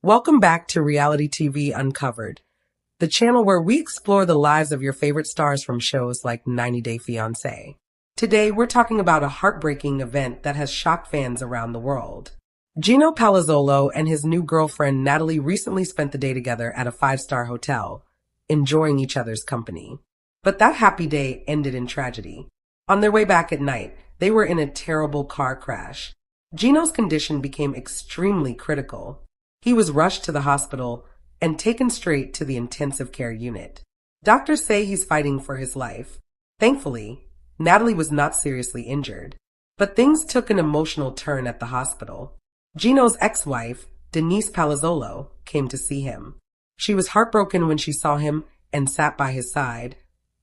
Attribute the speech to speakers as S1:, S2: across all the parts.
S1: Welcome back to Reality TV Uncovered, the channel where we explore the lives of your favorite stars from shows like 90 Day Fiancé. Today, we're talking about a heartbreaking event that has shocked fans around the world. Gino Palazzolo and his new girlfriend Natalie recently spent the day together at a five-star hotel, enjoying each other's company. But that happy day ended in tragedy. On their way back at night, they were in a terrible car crash. Gino's condition became extremely critical. He was rushed to the hospital and taken straight to the intensive care unit. Doctors say he's fighting for his life. Thankfully, Natalie was not seriously injured, but things took an emotional turn at the hospital. Gino's ex-wife, Denise Palazzolo, came to see him. She was heartbroken when she saw him and sat by his side,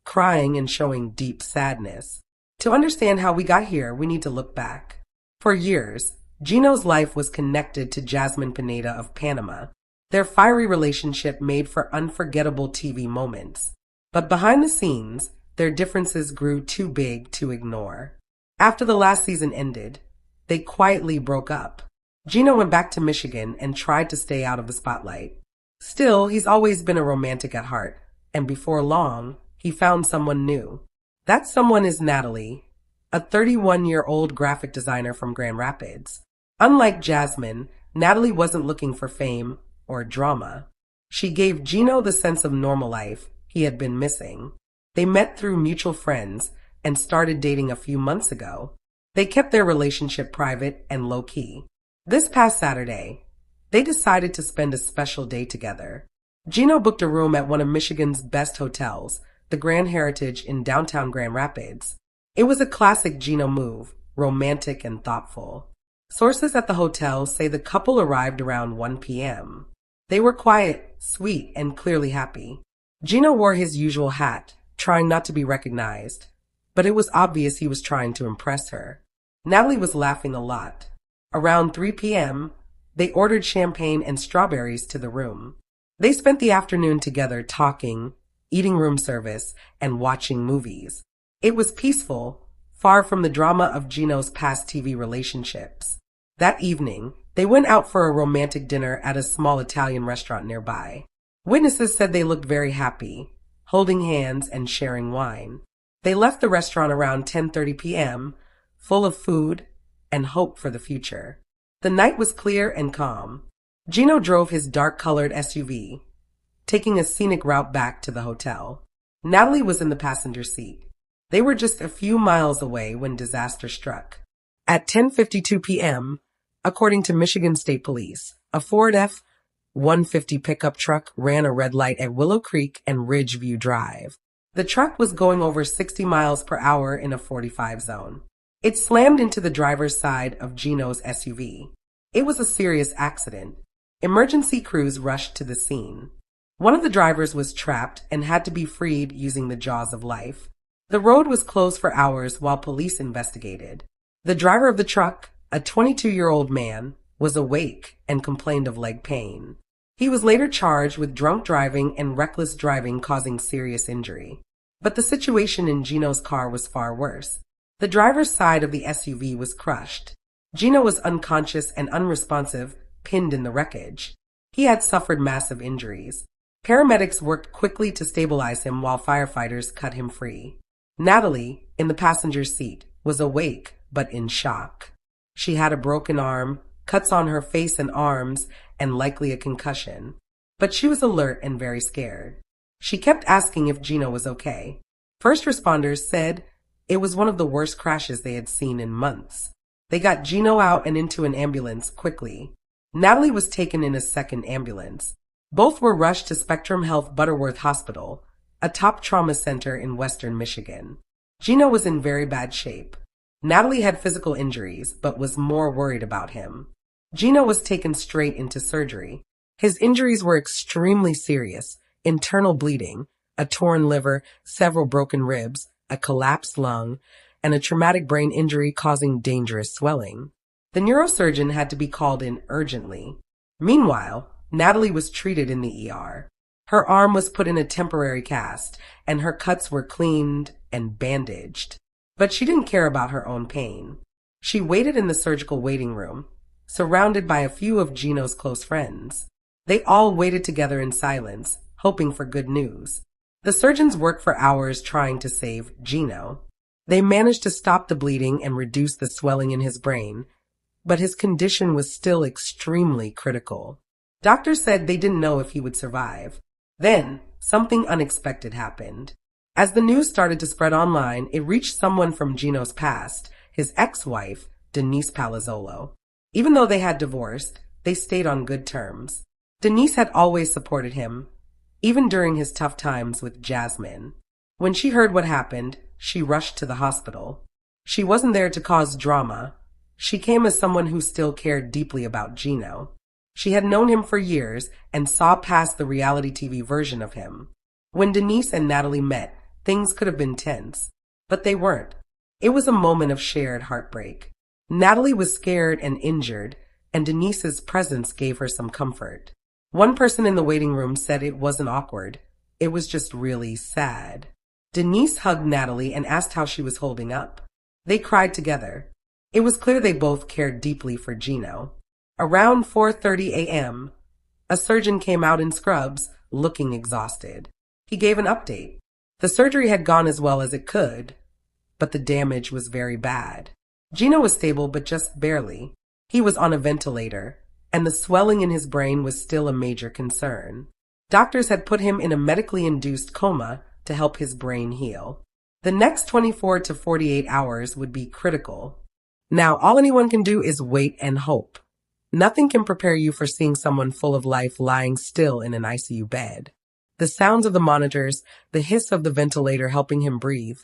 S1: crying and showing deep sadness. To understand how we got here, we need to look back. For years, Gino's life was connected to Jasmine Pineda of Panama. Their fiery relationship made for unforgettable TV moments. But behind the scenes, their differences grew too big to ignore. After the last season ended, they quietly broke up. Gino went back to Michigan and tried to stay out of the spotlight. Still, he's always been a romantic at heart, and before long, he found someone new. That someone is Natalie, a 31-year-old graphic designer from Grand Rapids. Unlike Jasmine, Natalie wasn't looking for fame or drama. She gave Gino the sense of normal life he had been missing. They met through mutual friends and started dating a few months ago. They kept their relationship private and low-key. This past Saturday, they decided to spend a special day together. Gino booked a room at one of Michigan's best hotels, the Grand Heritage in downtown Grand Rapids. It was a classic Gino move, romantic and thoughtful. Sources at the hotel say the couple arrived around 1 p.m. They were quiet, sweet, and clearly happy. Gino wore his usual hat, trying not to be recognized, but it was obvious he was trying to impress her. Natalie was laughing a lot. Around 3 p.m., they ordered champagne and strawberries to the room. They spent the afternoon together talking, eating room service, and watching movies. It was peaceful, far from the drama of Gino's past TV relationships. That evening, they went out for a romantic dinner at a small Italian restaurant nearby. Witnesses said they looked very happy, holding hands and sharing wine. They left the restaurant around 10:30 p.m., full of food and hope for the future. The night was clear and calm. Gino drove his dark-colored SUV, taking a scenic route back to the hotel. Natalie was in the passenger seat. They were just a few miles away when disaster struck. At 10:52 p.m., according to Michigan State Police, a Ford F-150 pickup truck ran a red light at Willow Creek and Ridgeview Drive. The truck was going over 60 miles per hour in a 45 zone. It slammed into the driver's side of Gino's SUV. It was a serious accident. Emergency crews rushed to the scene. One of the drivers was trapped and had to be freed using the jaws of life. The road was closed for hours while police investigated. The driver of the truck, a 22-year-old man, was awake and complained of leg pain. He was later charged with drunk driving and reckless driving causing serious injury. But the situation in Gino's car was far worse. The driver's side of the SUV was crushed. Gino was unconscious and unresponsive, pinned in the wreckage. He had suffered massive injuries. Paramedics worked quickly to stabilize him while firefighters cut him free. Natalie, in the passenger seat, was awake but in shock. She had a broken arm, cuts on her face and arms, and likely a concussion. But she was alert and very scared. She kept asking if Gino was okay. First responders said it was one of the worst crashes they had seen in months. They got Gino out and into an ambulance quickly. Natalie was taken in a second ambulance. Both were rushed to Spectrum Health Butterworth Hospital, a top trauma center in western Michigan. Gino was in very bad shape. Natalie had physical injuries, but was more worried about him. Gino was taken straight into surgery. His injuries were extremely serious: internal bleeding, a torn liver, several broken ribs, a collapsed lung, and a traumatic brain injury causing dangerous swelling. The neurosurgeon had to be called in urgently. Meanwhile, Natalie was treated in the ER. Her arm was put in a temporary cast, and her cuts were cleaned and bandaged. But she didn't care about her own pain. She waited in the surgical waiting room, surrounded by a few of Gino's close friends. They all waited together in silence, hoping for good news. The surgeons worked for hours trying to save Gino. They managed to stop the bleeding and reduce the swelling in his brain, but his condition was still extremely critical. Doctors said they didn't know if he would survive. Then, something unexpected happened. As the news started to spread online, it reached someone from Gino's past, his ex-wife, Denise Palazzolo. Even though they had divorced, they stayed on good terms. Denise had always supported him, even during his tough times with Jasmine. When she heard what happened, she rushed to the hospital. She wasn't there to cause drama. She came as someone who still cared deeply about Gino. She had known him for years and saw past the reality TV version of him. When Denise and Natalie met, things could have been tense, but they weren't. It was a moment of shared heartbreak. Natalie was scared and injured, and Denise's presence gave her some comfort. One person in the waiting room said it wasn't awkward. It was just really sad. Denise hugged Natalie and asked how she was holding up. They cried together. It was clear they both cared deeply for Gino. Around 4:30 a.m., a surgeon came out in scrubs, looking exhausted. He gave an update. The surgery had gone as well as it could, but the damage was very bad. Gino was stable, but just barely. He was on a ventilator, and the swelling in his brain was still a major concern. Doctors had put him in a medically induced coma to help his brain heal. The next 24 to 48 hours would be critical. Now, all anyone can do is wait and hope. Nothing can prepare you for seeing someone full of life lying still in an ICU bed. The sounds of the monitors, the hiss of the ventilator helping him breathe,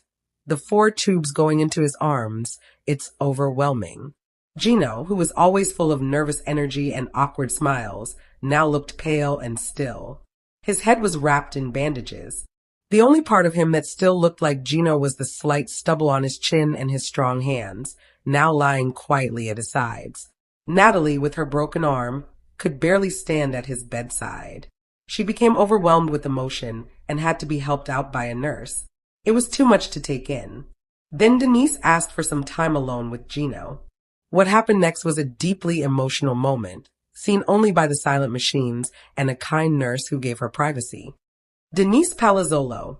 S1: the 4 tubes going into his arms, it's overwhelming. Gino, who was always full of nervous energy and awkward smiles, now looked pale and still. His head was wrapped in bandages. The only part of him that still looked like Gino was the slight stubble on his chin and his strong hands, now lying quietly at his sides. Natalie, with her broken arm, could barely stand at his bedside. She became overwhelmed with emotion and had to be helped out by a nurse. It was too much to take in. Then Denise asked for some time alone with Gino. What happened next was a deeply emotional moment, seen only by the silent machines and a kind nurse who gave her privacy. Denise Palazzolo,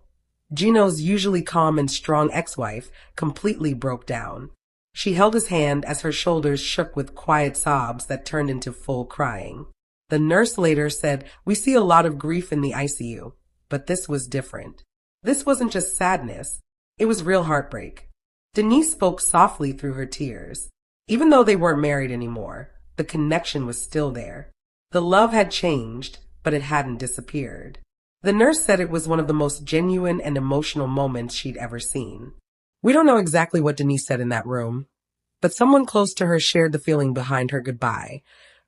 S1: Gino's usually calm and strong ex-wife, completely broke down. She held his hand as her shoulders shook with quiet sobs that turned into full crying. The nurse later said, "We see a lot of grief in the ICU, but this was different. This wasn't just sadness, it was real heartbreak." Denise spoke softly through her tears. Even though they weren't married anymore, the connection was still there. The love had changed, but it hadn't disappeared. The nurse said it was one of the most genuine and emotional moments she'd ever seen. We don't know exactly what Denise said in that room, but someone close to her shared the feeling behind her goodbye,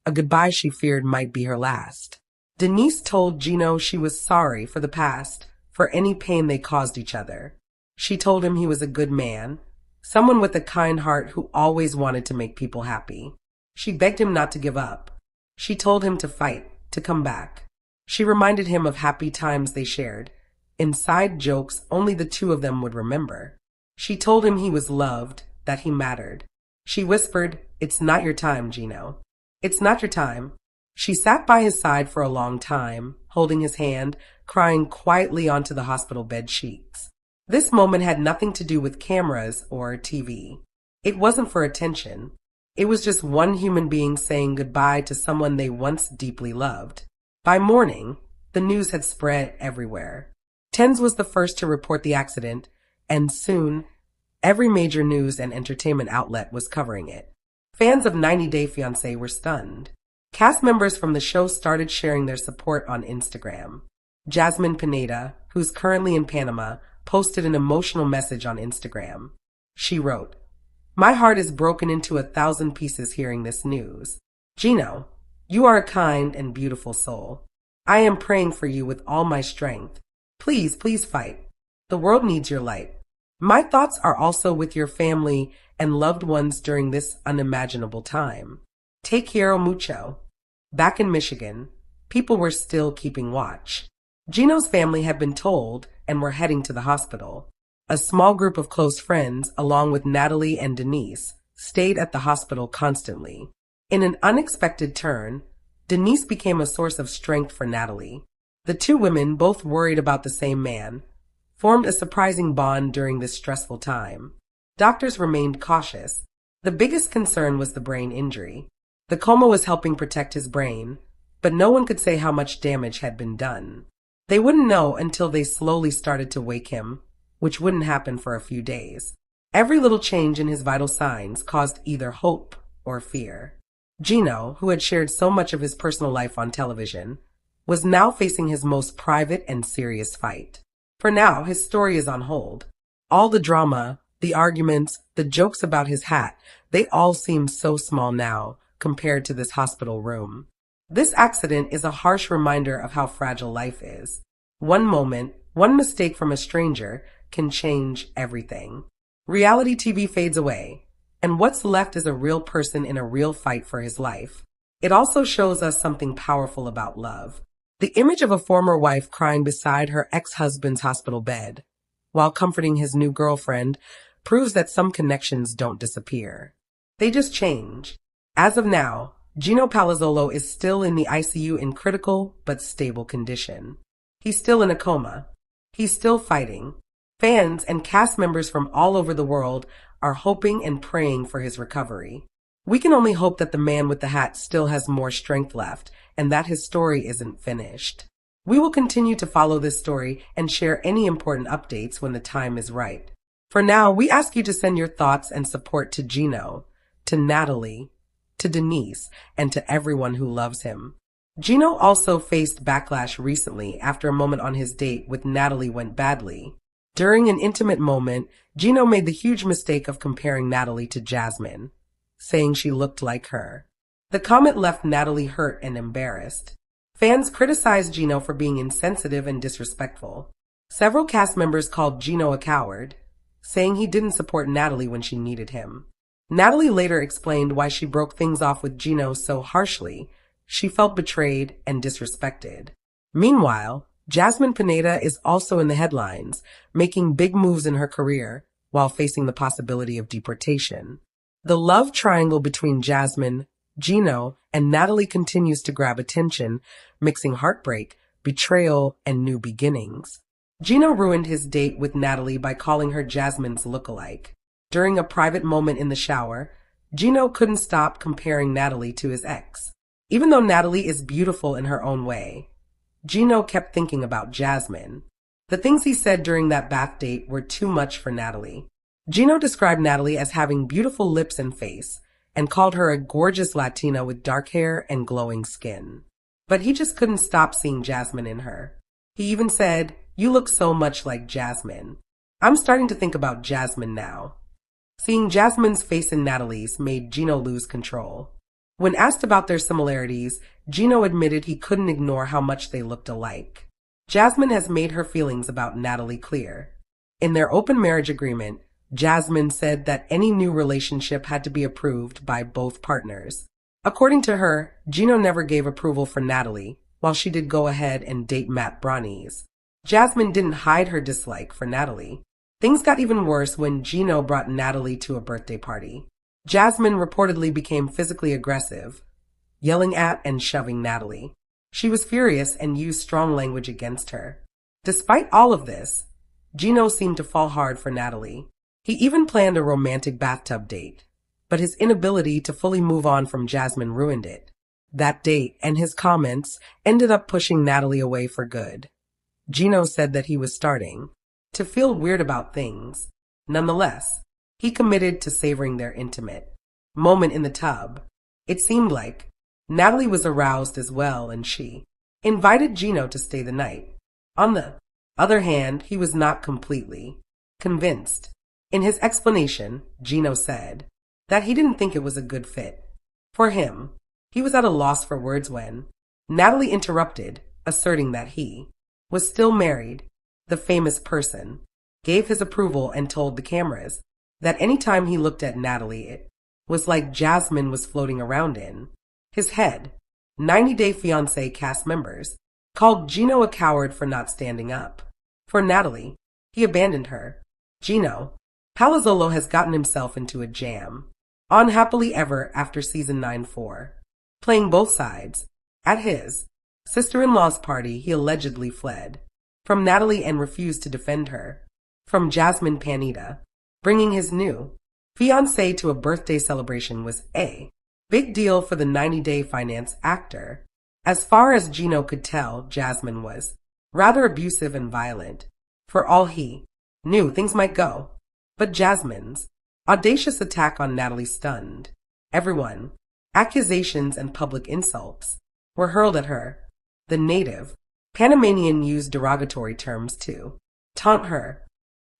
S1: a goodbye she feared might be her last. Denise told Gino she was sorry for the past, for any pain they caused each other. She told him he was a good man, someone with a kind heart who always wanted to make people happy. She begged him not to give up. She told him to fight, to come back. She reminded him of happy times they shared, inside jokes only the two of them would remember. She told him he was loved, that he mattered. She whispered, "It's not your time, Gino. It's not your time." She sat by his side for a long time, holding his hand, crying quietly onto the hospital bed sheets. This moment had nothing to do with cameras or TV. It wasn't for attention. It was just one human being saying goodbye to someone they once deeply loved. By morning, the news had spread everywhere. Tens was the first to report the accident, and soon, every major news and entertainment outlet was covering it. Fans of 90 Day Fiancé were stunned. Cast members from the show started sharing their support on Instagram. Jasmine Pineda, who's currently in Panama, posted an emotional message on Instagram. She wrote, "My heart is broken into 1,000 pieces hearing this news. Gino, you are a kind and beautiful soul. I am praying for you with all my strength. Please, please fight. The world needs your light. My thoughts are also with your family and loved ones during this unimaginable time. Te quiero mucho." Back in Michigan, people were still keeping watch. Gino's family had been told and were heading to the hospital. A small group of close friends, along with Natalie and Denise, stayed at the hospital constantly. In an unexpected turn, Denise became a source of strength for Natalie. The two women, both worried about the same man, formed a surprising bond during this stressful time. Doctors remained cautious. The biggest concern was the brain injury. The coma was helping protect his brain, but no one could say how much damage had been done. They wouldn't know until they slowly started to wake him, which wouldn't happen for a few days. Every little change in his vital signs caused either hope or fear. Gino, who had shared so much of his personal life on television, was now facing his most private and serious fight. For now, his story is on hold. All the drama, the arguments, the jokes about his hat, they all seem so small now compared to this hospital room. This accident is a harsh reminder of how fragile life is. One moment, one mistake from a stranger can change everything. Reality TV fades away, and what's left is a real person in a real fight for his life. It also shows us something powerful about love. The image of a former wife crying beside her ex-husband's hospital bed, while comforting his new girlfriend, proves that some connections don't disappear. They just change. As of now, Gino Palazzolo is still in the ICU in critical but stable condition. He's still in a coma. He's still fighting. Fans and cast members from all over the world are hoping and praying for his recovery. We can only hope that the man with the hat still has more strength left and that his story isn't finished. We will continue to follow this story and share any important updates when the time is right. For now, we ask you to send your thoughts and support to Gino, to Natalie, to Denise, and to everyone who loves him. Gino also faced backlash recently after a moment on his date with Natalie went badly. During an intimate moment, Gino made the huge mistake of comparing Natalie to Jasmine, saying she looked like her. The comment left Natalie hurt and embarrassed. Fans criticized Gino for being insensitive and disrespectful. Several cast members called Gino a coward, saying he didn't support Natalie when she needed him. Natalie later explained why she broke things off with Gino so harshly. She felt betrayed and disrespected. Meanwhile, Jasmine Pineda is also in the headlines, making big moves in her career while facing the possibility of deportation. The love triangle between Jasmine, Gino, and Natalie continues to grab attention, mixing heartbreak, betrayal, and new beginnings. Gino ruined his date with Natalie by calling her Jasmine's lookalike. During a private moment in the shower, Gino couldn't stop comparing Natalie to his ex. Even though Natalie is beautiful in her own way, Gino kept thinking about Jasmine. The things he said during that bath date were too much for Natalie. Gino described Natalie as having beautiful lips and face, and called her a gorgeous Latina with dark hair and glowing skin. But he just couldn't stop seeing Jasmine in her. He even said, "You look so much like Jasmine." I'm starting to think about Jasmine now. Seeing Jasmine's face in Natalie's made Gino lose control. When asked about their similarities, Gino admitted he couldn't ignore how much they looked alike. Jasmine has made her feelings about Natalie clear. In their open marriage agreement, Jasmine said that any new relationship had to be approved by both partners. According to her, Gino never gave approval for Natalie, while she did go ahead and date Matt Bronies. Jasmine didn't hide her dislike for Natalie. Things got even worse when Gino brought Natalie to a birthday party. Jasmine reportedly became physically aggressive, yelling at and shoving Natalie. She was furious and used strong language against her. Despite all of this, Gino seemed to fall hard for Natalie. He even planned a romantic bathtub date, but his inability to fully move on from Jasmine ruined it. That date and his comments ended up pushing Natalie away for good. Gino said that he was starting to feel weird about things. Nonetheless, he committed to savoring their intimate moment in the tub. It seemed like Natalie was aroused as well, and she invited Gino to stay the night. On the other hand, he was not completely convinced. In his explanation, Gino said that he didn't think it was a good fit for him. He was at a loss for words when Natalie interrupted, asserting that he was still married. The famous person gave his approval and told the cameras that any time he looked at Natalie, it was like Jasmine was floating around in his head. 90 Day Fiancé cast members called Gino a coward for not standing up for Natalie. He abandoned her. Gino Palazzolo has gotten himself into a jam on Happily Ever After Season 9-4. Playing both sides, At his sister-in-law's party, he allegedly fled from Natalie and refused to defend her from Jasmine Panetta. Bringing his new fiancé to a birthday celebration was a big deal for the 90-Day Finance actor. As far as Gino could tell, Jasmine was rather abusive and violent. For all he knew, things might go. But Jasmine's audacious attack on Natalie stunned everyone. Accusations and public insults were hurled at her. The native Panamanian used derogatory terms to taunt her.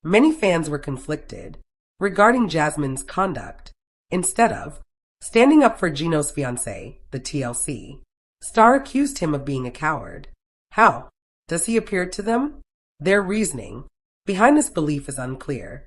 S1: Many fans were conflicted regarding Jasmine's conduct. Instead of standing up for Gino's fiancé, the TLC star accused him of being a coward. How does he appear to them? Their reasoning behind this belief is unclear.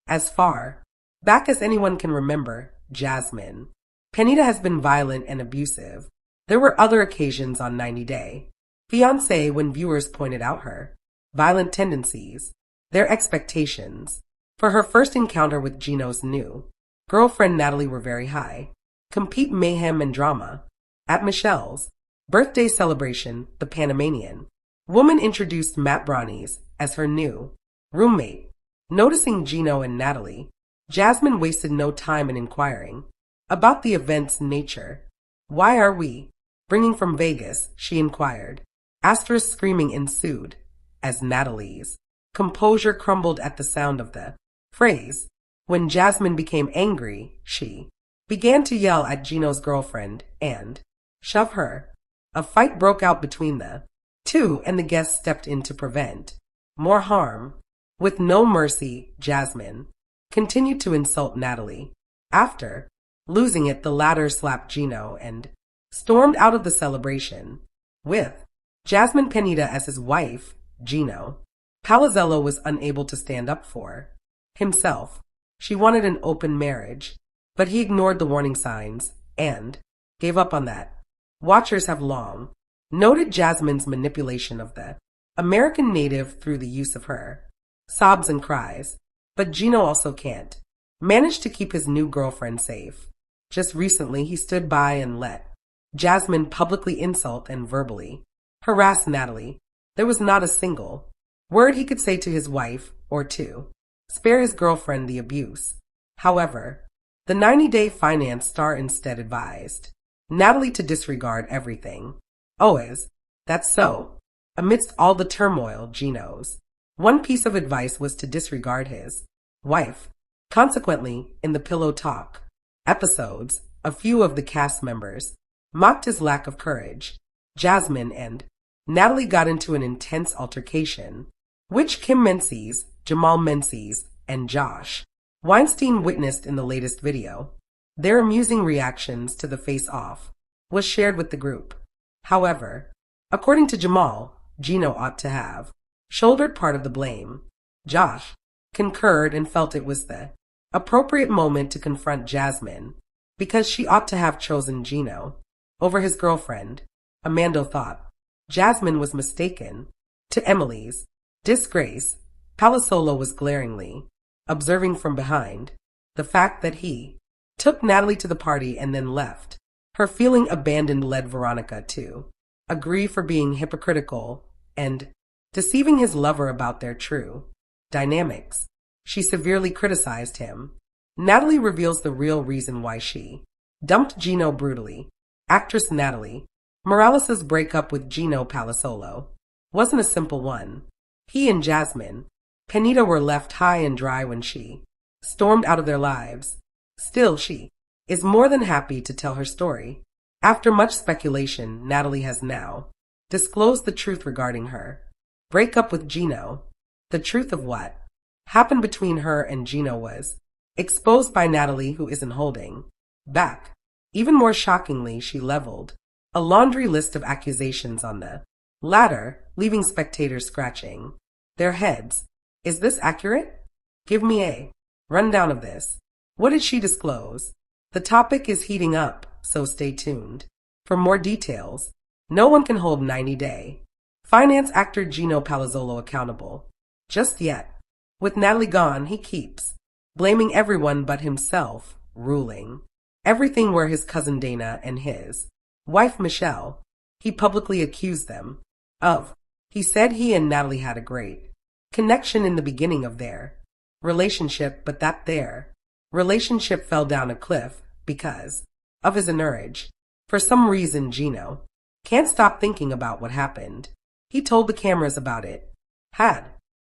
S1: As far back as anyone can remember, Jasmine Panetta has been violent and abusive. There were other occasions on 90 Day Fiancé when viewers pointed out her violent tendencies, their expectations for her first encounter with Gino's new girlfriend Natalie were very high. Complete mayhem and drama. At Michelle's birthday celebration, the Panamanian woman introduced Matt Brownies as her new roommate. Noticing Gino and Natalie, Jasmine wasted no time in inquiring about the event's nature. "Why are we bringing from Vegas?" she inquired. Asterisk screaming ensued as Natalie's composure crumbled at the sound of the phrase. When Jasmine became angry, she began to yell at Gino's girlfriend and shove her. A fight broke out between the two, and the guests stepped in to prevent more harm. With no mercy, Jasmine continued to insult Natalie. After losing it, the latter slapped Gino and stormed out of the celebration. With Jasmine Panetta as his wife, Gino Palazzolo was unable to stand up for himself. She wanted an open marriage, but he ignored the warning signs and gave up on that. Watchers have long noted Jasmine's manipulation of the American native through the use of her sobs and cries, but Gino also can't manage to keep his new girlfriend safe. Just recently, he stood by and let Jasmine publicly insult and verbally harass Natalie. There was not a single word he could say to his wife or to spare his girlfriend the abuse. However, the 90-Day Finance star instead advised Natalie to disregard everything. "Always, that's so." Amidst all the turmoil, Gino's one piece of advice was to disregard his wife. Consequently, in the Pillow Talk episodes, a few of the cast members mocked his lack of courage. Jasmine and Natalie got into an intense altercation, which Kim Menzies, Jamal Menzies, and Josh Weinstein witnessed in the latest video. Their amusing reactions to the face-off was shared with the group. However, according to Jamal, Gino ought to have shouldered part of the blame. Josh concurred and felt it was the appropriate moment to confront Jasmine because she ought to have chosen Gino over his girlfriend. Amanda thought Jasmine was mistaken. To Emily's disgrace, Palazzolo was glaringly observing from behind the fact that he took Natalie to the party and then left. Her feeling abandoned led Veronica to agree for being hypocritical and deceiving his lover about their true dynamics. She severely criticized him. Natalie reveals the real reason why she dumped Gino brutally. Actress Natalie Morales' breakup with Gino Palazzolo wasn't a simple one. He and Jasmine Panetta were left high and dry when she stormed out of their lives. Still, she is more than happy to tell her story. After much speculation, Natalie has now disclosed the truth regarding her breakup with Gino. The truth of what happened between her and Gino was exposed by Natalie, who isn't holding back. Even more shockingly, she leveled a laundry list of accusations on the latter, leaving spectators scratching their heads. Is this accurate? Give me a rundown of this. What did she disclose? The topic is heating up, so stay tuned for more details. No one can hold 90-Day Finance actor Gino Palazzolo accountable just yet. With Natalie gone, he keeps blaming everyone but himself, ruling everything were his cousin Dana and his wife Michelle. he publicly accused them of. He said he and Natalie had a great connection in the beginning of their relationship, but that their relationship fell down a cliff because of his entourage. For some reason, Gino can't stop thinking about what happened. He told the cameras about it. Had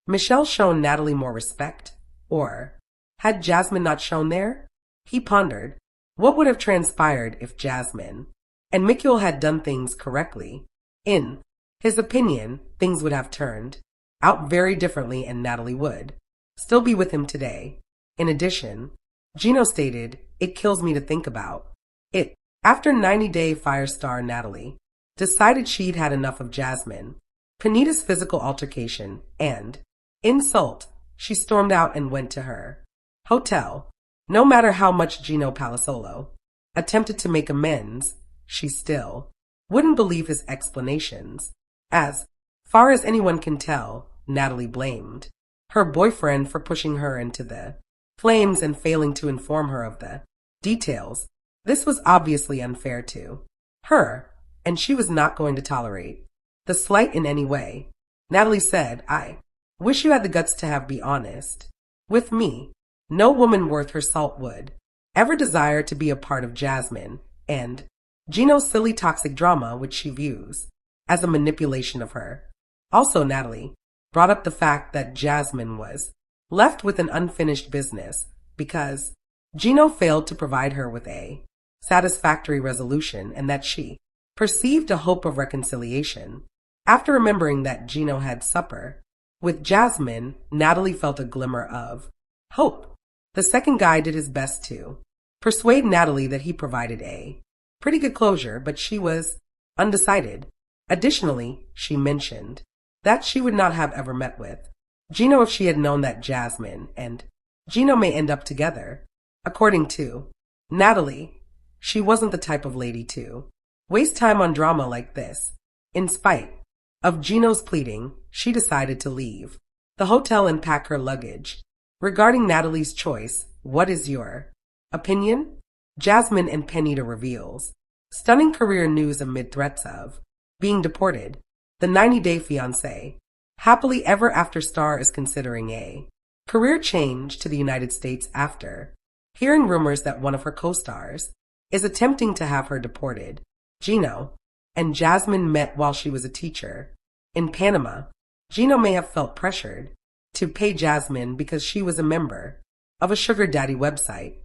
S1: Michelle shown Natalie more respect? Or had Jasmine not shown there? He pondered what would have transpired if Jasmine and Mikhail had done things correctly. In his opinion, things would have turned out very differently and Natalie would still be with him today. In addition, Gino stated, "It kills me to think about it." After 90-day Fire star Natalie decided she'd had enough of Jasmine, Panita's physical altercation, and insult, she stormed out and went to her hotel. No matter how much Gino Palazzolo attempted to make amends, she still wouldn't believe his explanations. As far as anyone can tell, Natalie blamed her boyfriend for pushing her into the flames and failing to inform her of the details. This was obviously unfair to her, and she was not going to tolerate the slight in any way. Natalie said, "I wish you had the guts to be honest with me. No woman worth her salt would ever desire to be a part of Jasmine and Gino's silly toxic drama, which she views as a manipulation of her." Also, Natalie brought up the fact that Jasmine was left with an unfinished business because Gino failed to provide her with a satisfactory resolution and that she perceived a hope of reconciliation. After remembering that Gino had supper with Jasmine, Natalie felt a glimmer of hope. The second guy did his best to persuade Natalie that he provided a pretty good closure, but she was undecided. Additionally, she mentioned that she would not have ever met with Gino if she had known that Jasmine and Gino may end up together. According to Natalie, she wasn't the type of lady to waste time on drama like this. In spite of Gino's pleading, she decided to leave the hotel and pack her luggage. Regarding Natalie's choice, what is your opinion? Jasmine and Panita reveals stunning career news amid threats of being deported. The 90-day fiancé, happily ever after star is considering a career change to the United States after hearing rumors that one of her co-stars is attempting to have her deported. Gino and Jasmine met while she was a teacher in Panama. Gino may have felt pressured to pay Jasmine because she was a member of a sugar daddy website.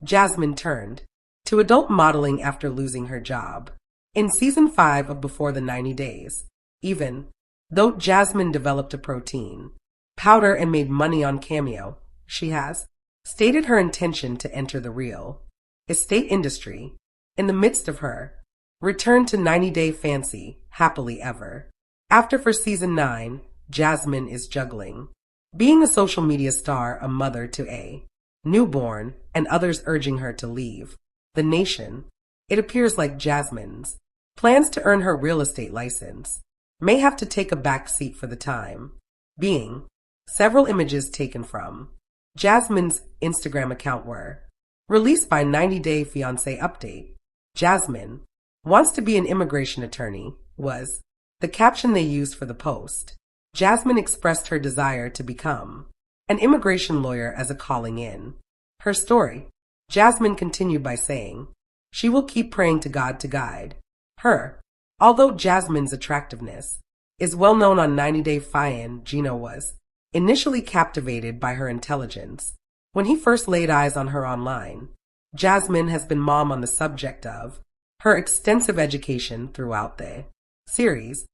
S1: Jasmine turned to adult modeling after losing her job in season 5 of Before the 90 Days. Even though Jasmine developed a protein powder and made money on Cameo, she has stated her intention to enter the real estate industry in the midst of her return to 90-day Fiancé, happily ever after. For season 9, Jasmine is juggling being a social media star, a mother to a newborn, and others urging her to leave the nation. It appears like Jasmine's plans to earn her real estate license may have to take a back seat for the time being. Several images taken from Jasmine's Instagram account were released by 90-day Fiancé update. Jasmine wants to be an immigration attorney was the caption they used for the post. Jasmine expressed her desire to become an immigration lawyer as a calling in her story. Jasmine continued by saying she will keep praying to God to guide her. Although Jasmine's attractiveness is well known on 90-day Fiancé, Gino was initially captivated by her intelligence when he first laid eyes on her online. Jasmine has been mom on the subject of her extensive education throughout the series.